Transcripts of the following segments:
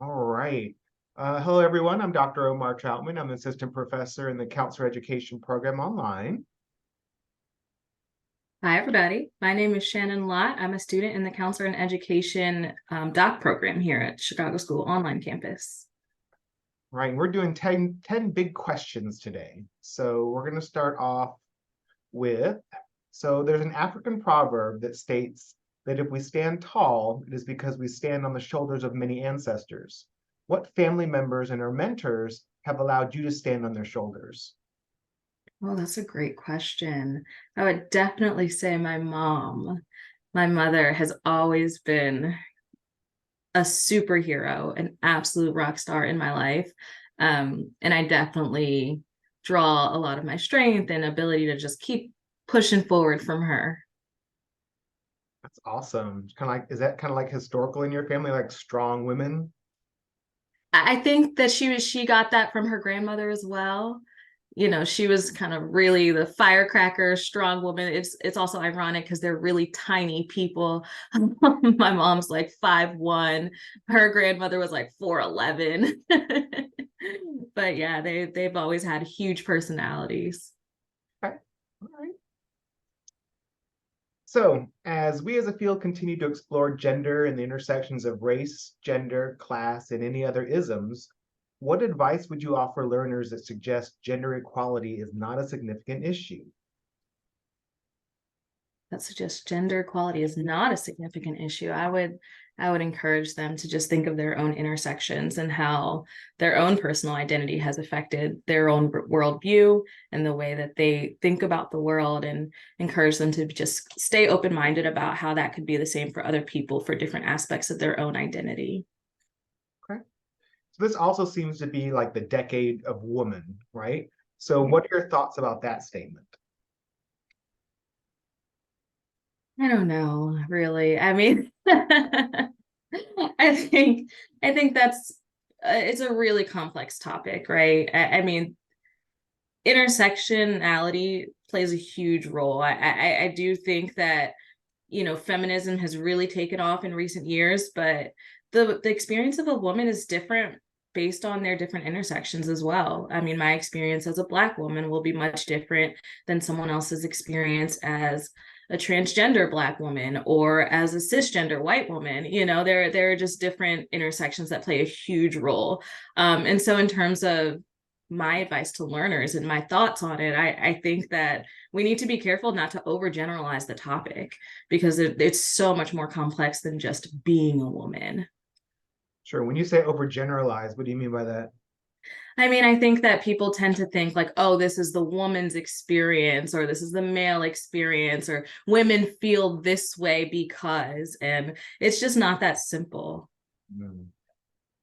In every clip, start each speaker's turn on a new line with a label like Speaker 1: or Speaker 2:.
Speaker 1: All right. Hello, everyone. I'm Dr. Omar Troutman. I'm an assistant professor in the counselor education program online.
Speaker 2: Hi, everybody. My name is Shannon Lott. I'm a student in the Counselor and Education doc program here at Chicago School Online Campus.
Speaker 1: Right. We're doing 10 big questions today. So we're going to start off with, so there's an African proverb that states that if we stand tall, it is because we stand on the shoulders of many ancestors. What family members and our mentors have allowed you to stand on their shoulders?
Speaker 2: Well, that's a great question. I would definitely say my mom. My mother has always been a superhero, an absolute rock star in my life. And I definitely draw a lot of my strength and ability to just keep pushing forward from her.
Speaker 1: That's awesome. Kind of like, is that kind of like historical in your family, like strong women?
Speaker 2: I think that she got that from her grandmother as well. You know, she was kind of really the firecracker, strong woman. It's also ironic because they're really tiny people. My mom's like 5'1". Her grandmother was like 4'11". But yeah, they've always had huge personalities.
Speaker 1: Okay. All right. So, as we as a field continue to explore gender and the intersections of race, gender, class, and any other isms, what advice would you offer learners that suggest gender equality is not a significant issue?
Speaker 2: That suggests gender equality is not a significant issue. I would encourage them to just think of their own intersections and how their own personal identity has affected their own worldview and the way that they think about the world, and encourage them to just stay open-minded about how that could be the same for other people for different aspects of their own identity.
Speaker 1: Okay. So this also seems to be like the decade of woman, right? So what are your thoughts about that statement?
Speaker 2: I don't know, really. I mean, I think I think that's it's a really complex topic, right? I mean, intersectionality plays a huge role. I do think that, you know, feminism has really taken off in recent years, but the experience of a woman is different based on their different intersections as well. I mean, my experience as a Black woman will be much different than someone else's experience as a transgender Black woman or as a cisgender white woman. You know, there are just different intersections that play a huge role. And so in terms of my advice to learners and my thoughts on it, I think that we need to be careful not to overgeneralize the topic because it's so much more complex than just being a woman.
Speaker 1: Sure. When you say overgeneralize, what do you mean by that?
Speaker 2: I mean, I think that people tend to think like, oh, this is the woman's experience, or this is the male experience, or women feel this way because, and it's just not that simple.
Speaker 1: Hmm.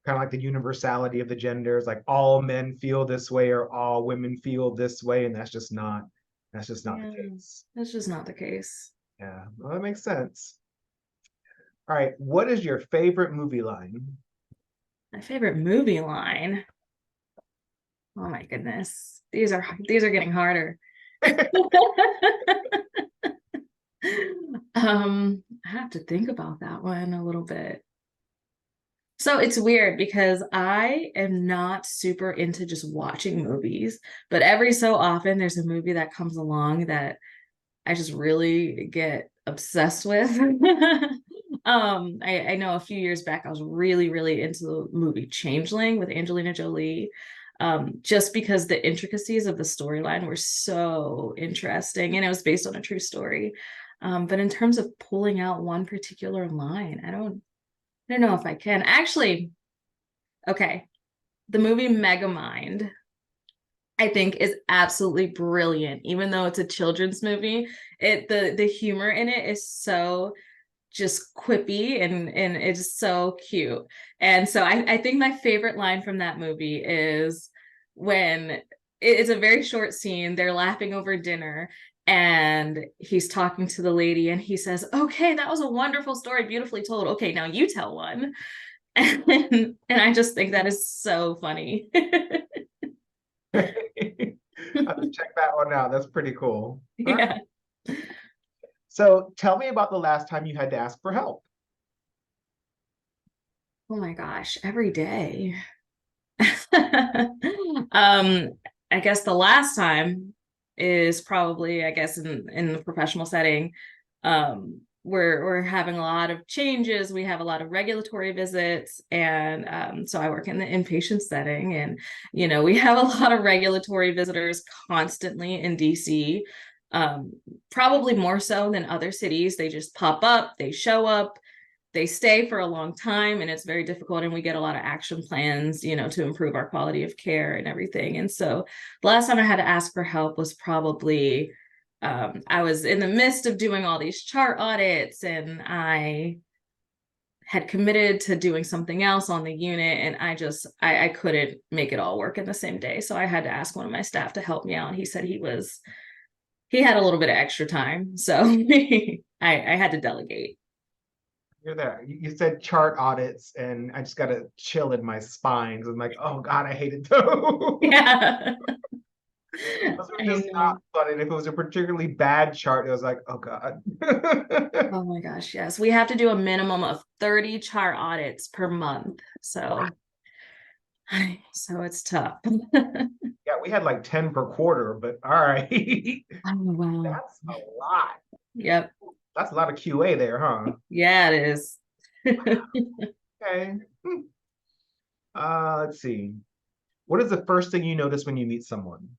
Speaker 1: Kind of like the universality of the genders, like all men feel this way or all women feel this way, and that's just not the
Speaker 2: Yeah,
Speaker 1: case.
Speaker 2: that's just not the case.
Speaker 1: Yeah, well, that makes sense. All right, what is your favorite movie line?
Speaker 2: My favorite movie line. Oh my goodness. These are getting harder. I have to think about that one a little bit. So it's weird because I am not super into just watching movies, but every so often there's a movie that comes along that I just really get obsessed with. I know a few years back I was really, really into the movie Changeling with Angelina Jolie. Just because the intricacies of the storyline were so interesting and it was based on a true story. But in terms of pulling out one particular line, I don't know if I can. Actually, okay. The movie Megamind, I think, is absolutely brilliant. Even though it's a children's movie, the humor in it is so just quippy and it's so cute. And so I think my favorite line from that movie is when it's a very short scene, they're laughing over dinner and he's talking to the lady and he says, okay, that was a wonderful story, beautifully told. Okay, now you tell one. And I just think that is so funny.
Speaker 1: I have to check that one out. That's pretty cool. All right.
Speaker 2: Yeah.
Speaker 1: So tell me about the last time you had to ask for help.
Speaker 2: Oh my gosh, every day. um, I guess the last time is probably, I guess, in the professional setting. We're having a lot of changes. We have a lot of regulatory visits, and so I work in the inpatient setting, and we have a lot of regulatory visitors constantly in DC. Probably more so than other cities. They just pop up, they show up, they stay for a long time, and it's very difficult, and we get a lot of action plans to improve our quality of care and everything. And so the last time I had to ask for help was probably I was in the midst of doing all these chart audits, and I had committed to doing something else on the unit, and I couldn't make it all work in the same day, so I had to ask one of my staff to help me out. He said he had a little bit of extra time, so I had to delegate.
Speaker 1: You're there. You said chart audits, and I just got a chill in my spine. 'Cause I'm like, oh God, I hated those.
Speaker 2: Yeah.
Speaker 1: Those were
Speaker 2: I
Speaker 1: just not
Speaker 2: know.
Speaker 1: fun. And if it was a particularly bad chart, it was like, oh God.
Speaker 2: Oh my gosh, yes. We have to do a minimum of 30 chart audits per month.
Speaker 1: Wow.
Speaker 2: So it's tough.
Speaker 1: Yeah, we had like 10 per quarter, but all right.
Speaker 2: Oh wow.
Speaker 1: That's a lot.
Speaker 2: Yep.
Speaker 1: That's a lot of QA there, huh?
Speaker 2: Yeah, it is.
Speaker 1: Okay. Let's see. What is the first thing you notice when you meet someone?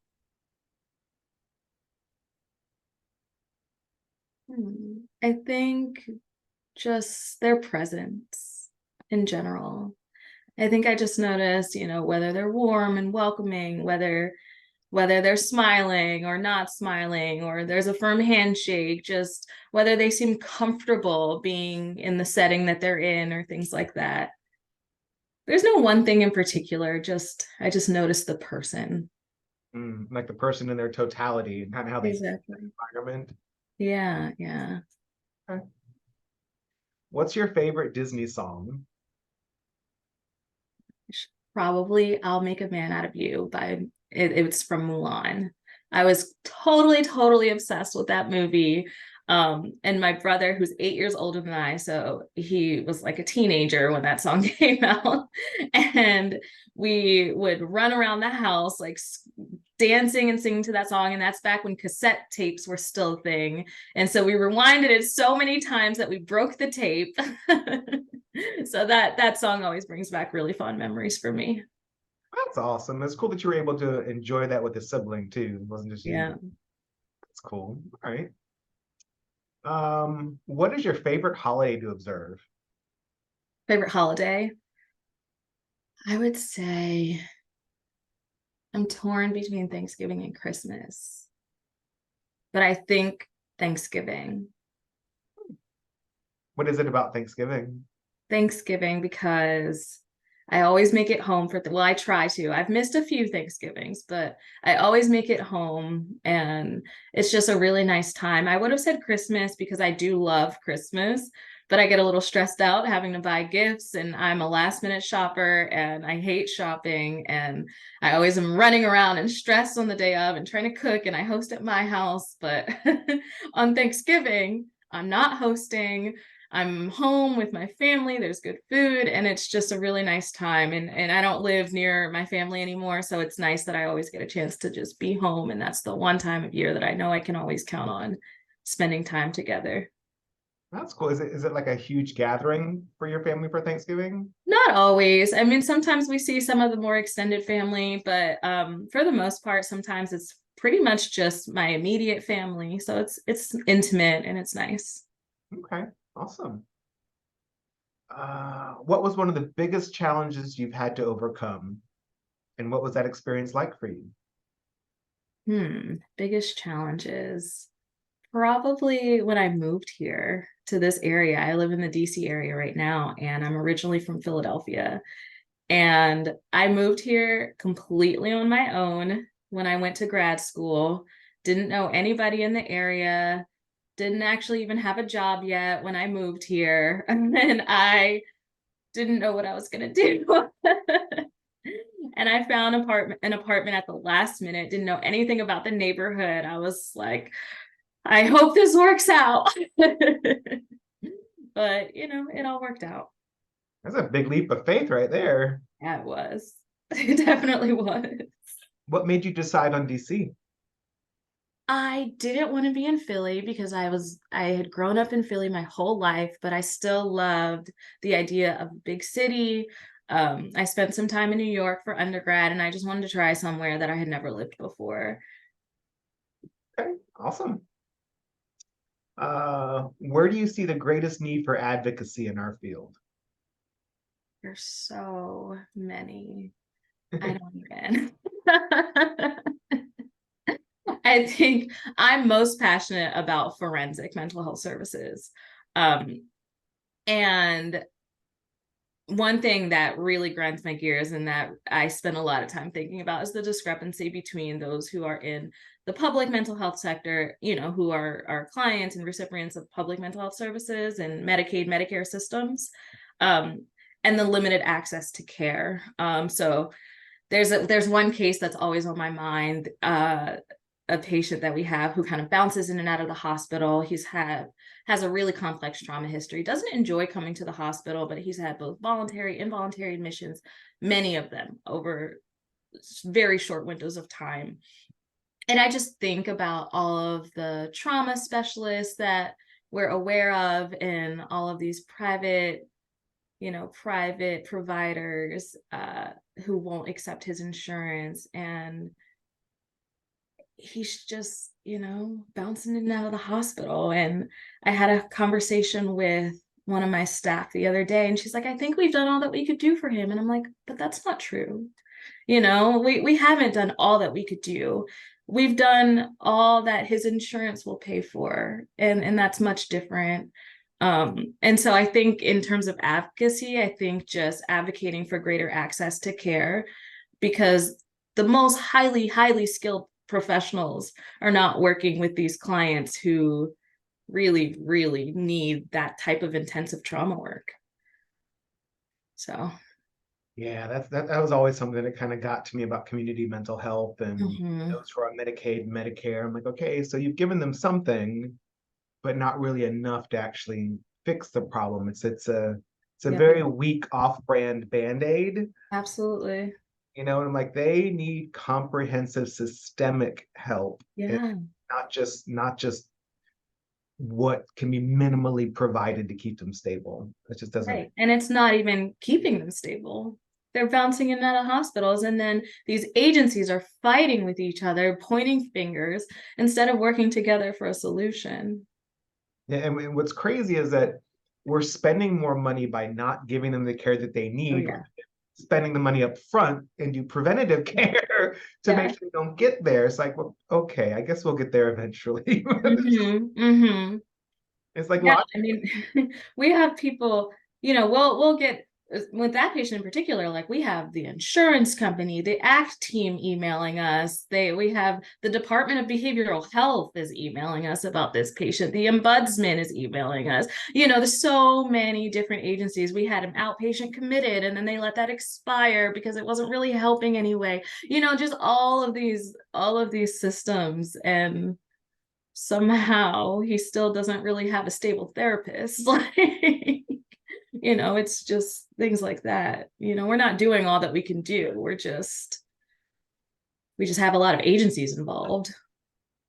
Speaker 2: I think just their presence in general. I think I just noticed, whether they're warm and welcoming, whether they're smiling or not smiling, or there's a firm handshake, just whether they seem comfortable being in the setting that they're in, or things like that. There's no one thing in particular, just I just noticed the person.
Speaker 1: Like the person in their totality and kind of how they fit in
Speaker 2: Exactly.
Speaker 1: the environment.
Speaker 2: Yeah, yeah.
Speaker 1: Okay. What's your favorite Disney song?
Speaker 2: Probably I'll Make a Man Out of You by it's from Mulan. I was totally obsessed with that movie. And my brother, who's 8 years older than I, so he was like a teenager when that song came out. And we would run around the house like dancing and singing to that song. And that's back when cassette tapes were still a thing. And so we rewinded it so many times that we broke the tape. So that song always brings back really fond memories for me.
Speaker 1: That's awesome. It's cool that you were able to enjoy that with a sibling too. It wasn't just you.
Speaker 2: Yeah.
Speaker 1: That's cool. All right. What is your favorite holiday to observe?
Speaker 2: Favorite holiday? I would say I'm torn between Thanksgiving and Christmas, but I think Thanksgiving.
Speaker 1: What is it about Thanksgiving?
Speaker 2: Thanksgiving because I always make it home well, I try to. I've missed a few Thanksgivings, but I always make it home, and it's just a really nice time. I would have said Christmas because I do love Christmas, but I get a little stressed out having to buy gifts, and I'm a last minute shopper, and I hate shopping, and I always am running around and stressed on the day of and trying to cook, and I host at my house, but on Thanksgiving, I'm not hosting. I'm home with my family, there's good food, and it's just a really nice time. And I don't live near my family anymore, so it's nice that I always get a chance to just be home. And that's the one time of year that I know I can always count on spending time together.
Speaker 1: That's cool. Is it like a huge gathering for your family for Thanksgiving?
Speaker 2: Not always. I mean, sometimes we see some of the more extended family, but for the most part, sometimes it's pretty much just my immediate family. So it's intimate and it's nice.
Speaker 1: Okay, awesome. What was one of the biggest challenges you've had to overcome? And what was that experience like for you?
Speaker 2: Biggest challenges. Probably when I moved here to this area. I live in the DC area right now, and I'm originally from Philadelphia. And I moved here completely on my own when I went to grad school. Didn't know anybody in the area, didn't actually even have a job yet when I moved here. And I didn't know what I was going to do. And I found an apartment at the last minute, didn't know anything about the neighborhood. I was like, I hope this works out. But it all worked out.
Speaker 1: That's a big leap of faith right there.
Speaker 2: Yeah, it was. It definitely was.
Speaker 1: What made you decide on DC?
Speaker 2: I didn't want to be in Philly because I had grown up in Philly my whole life, but I still loved the idea of a big city. I spent some time in New York for undergrad, and I just wanted to try somewhere that I had never lived before.
Speaker 1: Okay, awesome. Where do you see the greatest need for advocacy in our field?
Speaker 2: There's so many. I don't even. I think I'm most passionate about forensic mental health services. Um, and one thing that really grinds my gears and that I spend a lot of time thinking about is the discrepancy between those who are in the public mental health sector, who are our clients and recipients of public mental health services and Medicaid, Medicare systems, um, and the limited access to care. So there's one case that's always on my mind. A patient that we have who kind of bounces in and out of the hospital. Has a really complex trauma history. Doesn't enjoy coming to the hospital, but he's had both voluntary, involuntary admissions, many of them over very short windows of time. And I just think about all of the trauma specialists that we're aware of and all of these private providers who won't accept his insurance, and he's just bouncing in and out of the hospital. And I had a conversation with one of my staff the other day, and she's like, I think we've done all that we could do for him. And I'm like, but that's not true. We haven't done all that we could do. We've done all that his insurance will pay for, and that's much different. And so I think in terms of advocacy, I think just advocating for greater access to care, because the most highly skilled professionals are not working with these clients who really need that type of intensive trauma work. So
Speaker 1: Yeah, that was always something that kind of got to me about community mental health and
Speaker 2: mhm.
Speaker 1: those who are on Medicaid, Medicare. I'm like, okay, so you've given them something, but not really enough to actually fix the problem. It's a
Speaker 2: Yep,
Speaker 1: very weak off-brand Band-Aid,
Speaker 2: absolutely.
Speaker 1: and I'm like, they need comprehensive systemic help, and
Speaker 2: Yeah,
Speaker 1: not just what can be minimally provided to keep them stable. It just doesn't.
Speaker 2: right. And it's not even keeping them stable. They're bouncing in and out of hospitals, and then these agencies are fighting with each other, pointing fingers instead of working together for a solution.
Speaker 1: Yeah, and what's crazy is that we're spending more money by not giving them the care that they
Speaker 2: Oh
Speaker 1: need,
Speaker 2: yeah.
Speaker 1: spending the money up front and do preventative care to make
Speaker 2: Yeah.
Speaker 1: sure they don't get there. It's like, well, okay, I guess we'll get there eventually. It's like
Speaker 2: Yeah,
Speaker 1: logic.
Speaker 2: I mean, we have people, we'll get with that patient in particular, like we have the insurance company, the ACT team emailing us. We have the Department of Behavioral Health is emailing us about this patient. The ombudsman is emailing us. There's so many different agencies. We had an outpatient committed, and then they let that expire because it wasn't really helping anyway. Just all of these systems, and somehow he still doesn't really have a stable therapist. Like, it's just things like that. We're not doing all that we can do. We just have a lot of agencies involved.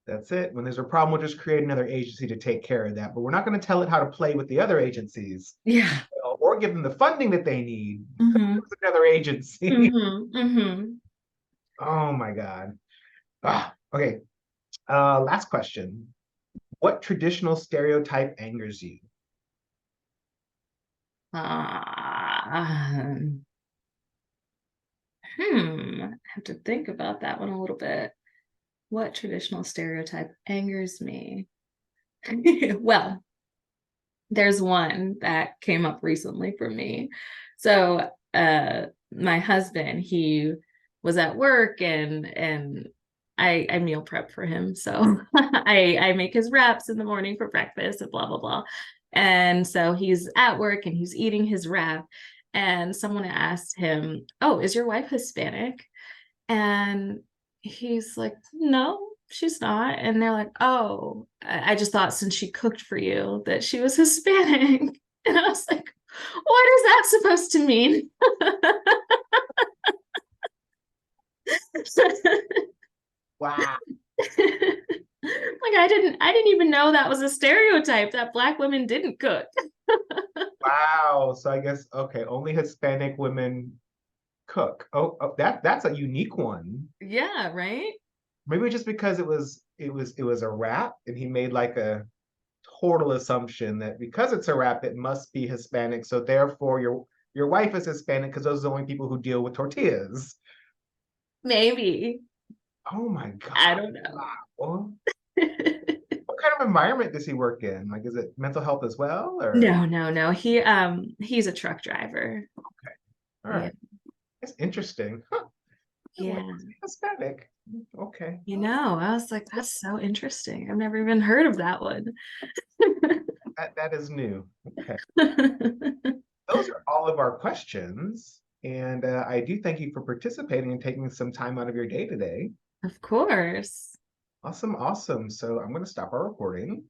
Speaker 1: That's it. When there's a problem, we'll just create another agency to take care of that. But we're not going to tell it how to play with the other agencies,
Speaker 2: Yeah.
Speaker 1: or give them the funding that they need.
Speaker 2: Mm-hmm.
Speaker 1: It's another agency.
Speaker 2: Mm-hmm. Mm-hmm.
Speaker 1: Oh my God. Okay. Last question. What traditional stereotype angers you?
Speaker 2: Uh, I have to think about that one a little bit. What traditional stereotype angers me? Well, there's one that came up recently for me. So my husband, he was at work, and I meal prep for him. So I make his wraps in the morning for breakfast and blah blah blah. And so he's at work and he's eating his wrap, and someone asked him, "Oh, is your wife Hispanic?" And he's like, no, she's not. And they're like, oh, I just thought since she cooked for you that she was Hispanic. And I was like, what does that supposed to mean?
Speaker 1: Wow.
Speaker 2: Like I didn't even know that was a stereotype that Black women didn't cook.
Speaker 1: Wow. So I guess okay, only Hispanic women cook. Oh, that's a unique one.
Speaker 2: Yeah, right?
Speaker 1: Maybe just because it was a rap and he made like a total assumption that because it's a rap, it must be Hispanic. So therefore your wife is Hispanic because those are the only people who deal with tortillas.
Speaker 2: Maybe.
Speaker 1: Oh my
Speaker 2: I
Speaker 1: God.
Speaker 2: don't know.
Speaker 1: Wow. What kind of environment does he work in? Like, is it mental health as well? Or
Speaker 2: No, no, no. He's a truck driver.
Speaker 1: okay. All
Speaker 2: Yeah.
Speaker 1: right. It's interesting. Huh. Why
Speaker 2: Yeah.
Speaker 1: was he Hispanic? Okay.
Speaker 2: I was like, that's so interesting. I've never even heard of that one.
Speaker 1: That is new. Okay. Those are all of our questions. And I do thank you for participating and taking some time out of your day today.
Speaker 2: Of course.
Speaker 1: Awesome, awesome. So I'm going to stop our recording.